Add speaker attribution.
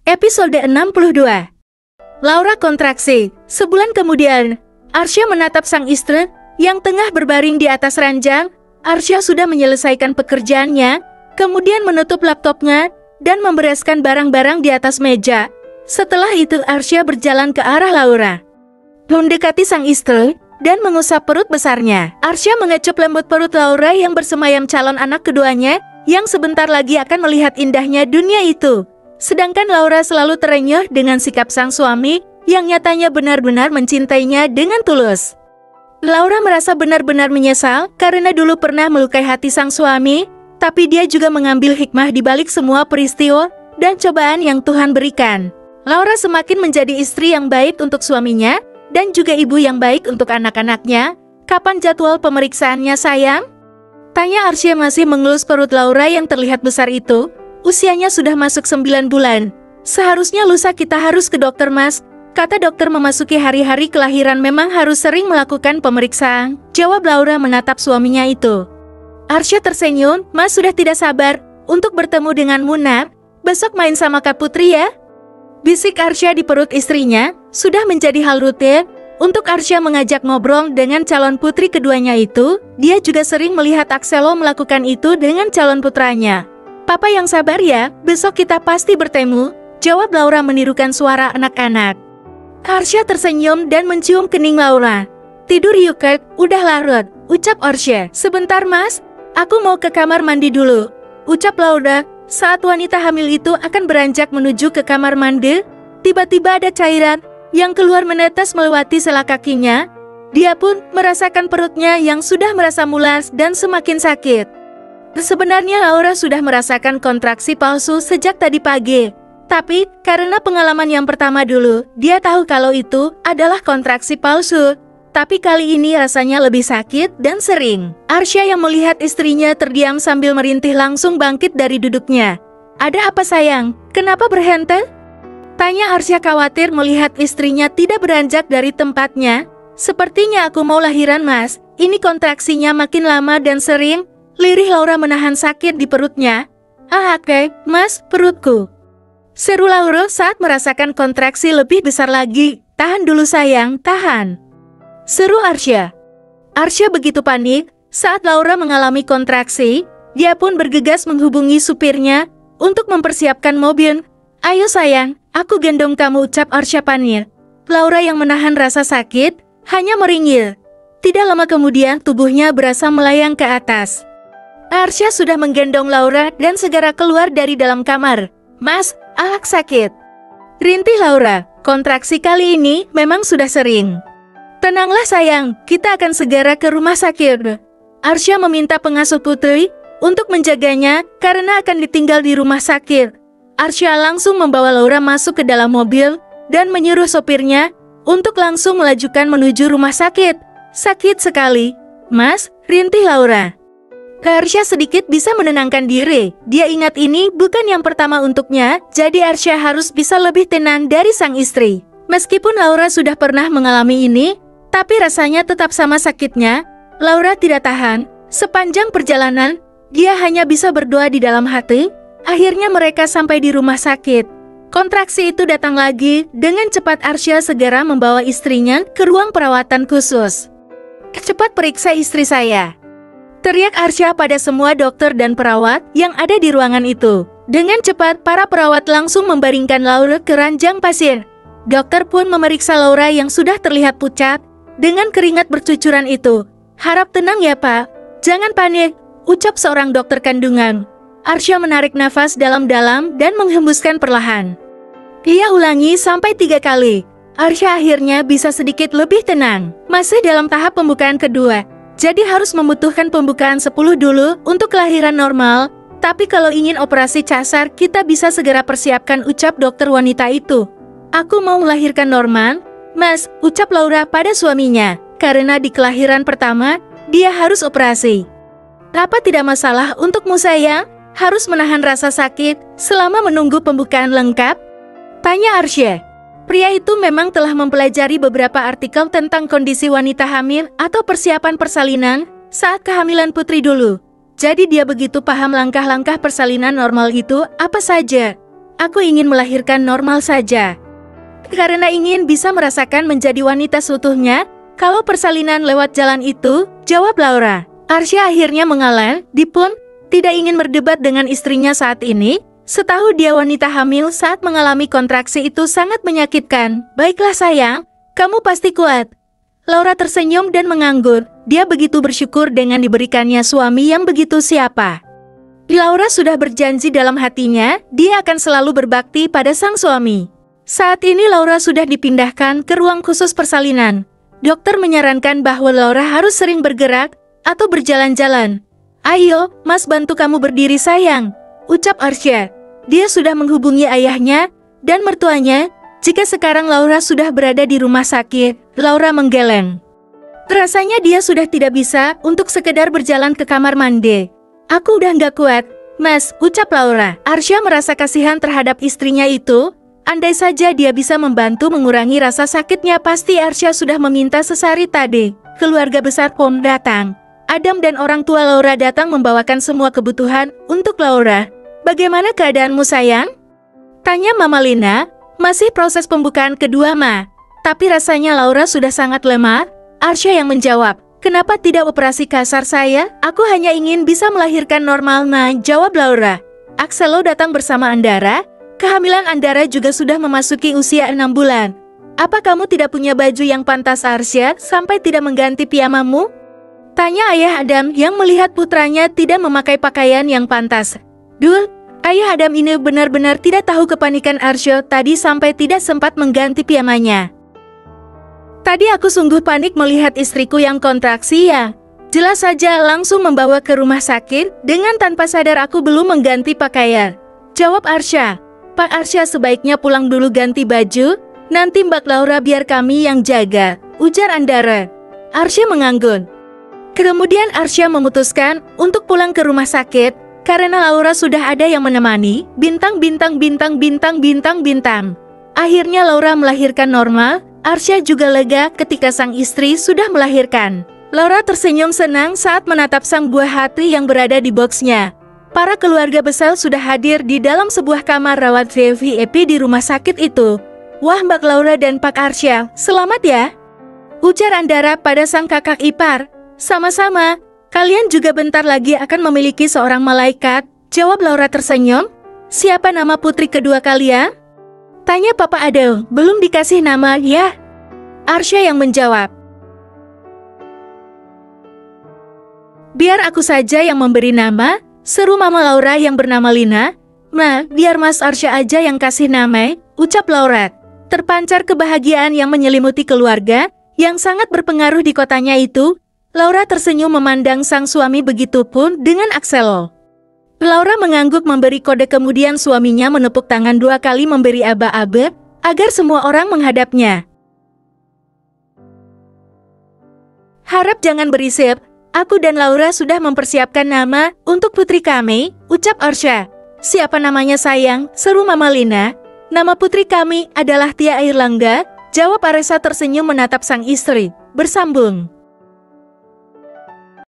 Speaker 1: Episode 62. Laura kontraksi. Sebulan kemudian, Arsya menatap sang istri yang tengah berbaring di atas ranjang. Arsya sudah menyelesaikan pekerjaannya, kemudian menutup laptopnya dan membereskan barang-barang di atas meja. Setelah itu Arsya berjalan ke arah Laura, mendekati sang istri dan mengusap perut besarnya. Arsya mengecup lembut perut Laura yang bersemayam calon anak keduanya, yang sebentar lagi akan melihat indahnya dunia itu. Sedangkan Laura selalu terenyuh dengan sikap sang suami yang nyatanya benar-benar mencintainya dengan tulus. Laura merasa benar-benar menyesal karena dulu pernah melukai hati sang suami, tapi dia juga mengambil hikmah di balik semua peristiwa dan cobaan yang Tuhan berikan. Laura semakin menjadi istri yang baik untuk suaminya dan juga ibu yang baik untuk anak-anaknya. Kapan jadwal pemeriksaannya, sayang? Tanya Arsya masih mengelus perut Laura yang terlihat besar itu. Usianya sudah masuk 9 bulan. Seharusnya lusa kita harus ke dokter, Mas. Kata dokter memasuki hari-hari kelahiran memang harus sering melakukan pemeriksaan. Jawab Laura menatap suaminya itu. Arsya tersenyum, Mas sudah tidak sabar untuk bertemu dengan Munar. Besok main sama Kak Putri ya. Bisik Arsya di perut istrinya. Sudah menjadi hal rutin untuk Arsya mengajak ngobrol dengan calon putri keduanya itu. Dia juga sering melihat Akselo melakukan itu dengan calon putranya. Papa yang sabar ya, besok kita pasti bertemu. Jawab Laura menirukan suara anak-anak. Arsya tersenyum dan mencium kening Laura. Tidur yuk Kak, udah larut, ucap Arsya. Sebentar Mas, aku mau ke kamar mandi dulu, ucap Laura. Saat wanita hamil itu akan beranjak menuju ke kamar mandi, tiba-tiba ada cairan yang keluar menetes melewati sela kakinya. Dia pun merasakan perutnya yang sudah merasa mulas dan semakin sakit. Sebenarnya Laura sudah merasakan kontraksi palsu sejak tadi pagi. Tapi, karena pengalaman yang pertama dulu, dia tahu kalau itu adalah kontraksi palsu. Tapi kali ini rasanya lebih sakit dan sering. Arsya yang melihat istrinya terdiam sambil merintih langsung bangkit dari duduknya. Ada apa sayang? Kenapa berhenti? Tanya Arsya khawatir melihat istrinya tidak beranjak dari tempatnya. Sepertinya aku mau lahiran Mas. Ini kontraksinya makin lama dan sering. Lirih Laura menahan sakit di perutnya. Oke, Mas, perutku. Seru Laura saat merasakan kontraksi lebih besar lagi. Tahan dulu sayang, tahan. Seru Arsya. Arsya begitu panik saat Laura mengalami kontraksi. Dia pun bergegas menghubungi supirnya untuk mempersiapkan mobil. Ayo sayang, aku gendong kamu, ucap Arsya panik. Laura yang menahan rasa sakit hanya meringil. Tidak lama kemudian tubuhnya berasa melayang ke atas. Arsya sudah menggendong Laura dan segera keluar dari dalam kamar. Mas, sakit. Rintih Laura, kontraksi kali ini memang sudah sering. Tenanglah sayang, kita akan segera ke rumah sakit. Arsya meminta pengasuh putri untuk menjaganya karena akan ditinggal di rumah sakit. Arsya langsung membawa Laura masuk ke dalam mobil dan menyuruh sopirnya untuk langsung melajukan menuju rumah sakit. Sakit sekali. Mas, rintih Laura. Arsya sedikit bisa menenangkan diri. Dia ingat ini bukan yang pertama untuknya, jadi Arsya harus bisa lebih tenang dari sang istri. Meskipun Laura sudah pernah mengalami ini, tapi rasanya tetap sama sakitnya. Laura tidak tahan. Sepanjang perjalanan, dia hanya bisa berdoa di dalam hati. Akhirnya mereka sampai di rumah sakit. Kontraksi itu datang lagi. Dengan cepat Arsya segera membawa istrinya ke ruang perawatan khusus. Cepat periksa istri saya, teriak Arsya pada semua dokter dan perawat yang ada di ruangan itu. Dengan cepat, para perawat langsung membaringkan Laura ke ranjang pasien. Dokter pun memeriksa Laura yang sudah terlihat pucat dengan keringat bercucuran itu. Harap tenang ya Pak, jangan panik, ucap seorang dokter kandungan. Arsya menarik nafas dalam-dalam dan menghembuskan perlahan. Ia ulangi sampai 3 kali. Arsya akhirnya bisa sedikit lebih tenang. Masih dalam tahap pembukaan kedua. Jadi harus membutuhkan pembukaan 10 dulu untuk kelahiran normal. Tapi kalau ingin operasi casar, kita bisa segera persiapkan, ucap dokter wanita itu. Aku mau melahirkan normal, Mas, ucap Laura pada suaminya. Karena di kelahiran pertama, dia harus operasi. Apa tidak masalah untukmu sayang? Harus menahan rasa sakit selama menunggu pembukaan lengkap? Tanya Arsya. Pria itu memang telah mempelajari beberapa artikel tentang kondisi wanita hamil atau persiapan persalinan saat kehamilan putri dulu. Jadi dia begitu paham langkah-langkah persalinan normal itu apa saja. Aku ingin melahirkan normal saja. Karena ingin bisa merasakan menjadi wanita seutuhnya, kalau persalinan lewat jalan itu, jawab Laura. Arsya akhirnya mengalah, dia pun tidak ingin berdebat dengan istrinya saat ini. Setahu dia wanita hamil saat mengalami kontraksi itu sangat menyakitkan. Baiklah sayang, kamu pasti kuat. Laura tersenyum dan menganggur. Dia begitu bersyukur dengan diberikannya suami yang begitu siapa. Laura sudah berjanji dalam hatinya, dia akan selalu berbakti pada sang suami. Saat ini Laura sudah dipindahkan ke ruang khusus persalinan. Dokter menyarankan bahwa Laura harus sering bergerak atau berjalan-jalan. Ayo, Mas bantu kamu berdiri sayang, ucap Arsya. Dia sudah menghubungi ayahnya dan mertuanya. Jika sekarang Laura sudah berada di rumah sakit, Laura menggeleng. Rasanya dia sudah tidak bisa untuk sekedar berjalan ke kamar mandi. Aku udah nggak kuat, Mas, ucap Laura. Arsya merasa kasihan terhadap istrinya itu. Andai saja dia bisa membantu mengurangi rasa sakitnya, pasti Arsya sudah meminta sesari tadi. Keluarga besar Pom datang. Adam dan orang tua Laura datang membawakan semua kebutuhan untuk Laura. Bagaimana keadaanmu sayang? Tanya Mama Lina. Masih proses pembukaan kedua Ma. Tapi rasanya Laura sudah sangat lemah. Arsya yang menjawab. Kenapa tidak operasi kasar saya? Aku hanya ingin bisa melahirkan normal Ma, jawab Laura. Axelo datang bersama Andara. Kehamilan Andara juga sudah memasuki usia 6 bulan. Apa kamu tidak punya baju yang pantas Arsya sampai tidak mengganti piyamamu? Tanya ayah Adam yang melihat putranya tidak memakai pakaian yang pantas. Dul, ayah Adam ini benar-benar tidak tahu kepanikan Arsya tadi sampai tidak sempat mengganti piyamanya. Tadi aku sungguh panik melihat istriku yang kontraksi ya. Jelas saja langsung membawa ke rumah sakit dengan tanpa sadar aku belum mengganti pakaian. Jawab Arsya. Pak Arsya sebaiknya pulang dulu ganti baju, nanti Mbak Laura biar kami yang jaga, ujar Andara. Arsya mengangguk. Kemudian Arsya memutuskan untuk pulang ke rumah sakit karena Laura sudah ada yang menemani. Bintang. Akhirnya Laura melahirkan normal. Arsya juga lega ketika sang istri sudah melahirkan. Laura tersenyum senang saat menatap sang buah hati yang berada di boxnya. Para keluarga besar sudah hadir di dalam sebuah kamar rawat VIP di rumah sakit itu. Wah Mbak Laura dan Pak Arsya, selamat ya, ujar Andara pada sang kakak ipar. Sama-sama, kalian juga bentar lagi akan memiliki seorang malaikat, jawab Laura tersenyum. Siapa nama putri kedua kalian? Tanya Papa Adel. Belum dikasih nama ya, Arsya yang menjawab. Biar aku saja yang memberi nama, seru Mama Laura yang bernama Lina. Ma, biar Mas Arsya aja yang kasih nama, ucap Laura. Terpancar kebahagiaan yang menyelimuti keluarga yang sangat berpengaruh di kotanya itu. Laura tersenyum memandang sang suami, begitupun dengan Axelo. Laura mengangguk memberi kode, kemudian suaminya menepuk tangan 2 kali memberi aba-aba agar semua orang menghadapnya. Harap jangan berisik, aku dan Laura sudah mempersiapkan nama untuk putri kami, ucap Arsya. Siapa namanya sayang, seru Mama Lina. Nama putri kami adalah Tia Airlangga, jawab Aresa tersenyum menatap sang istri. Bersambung.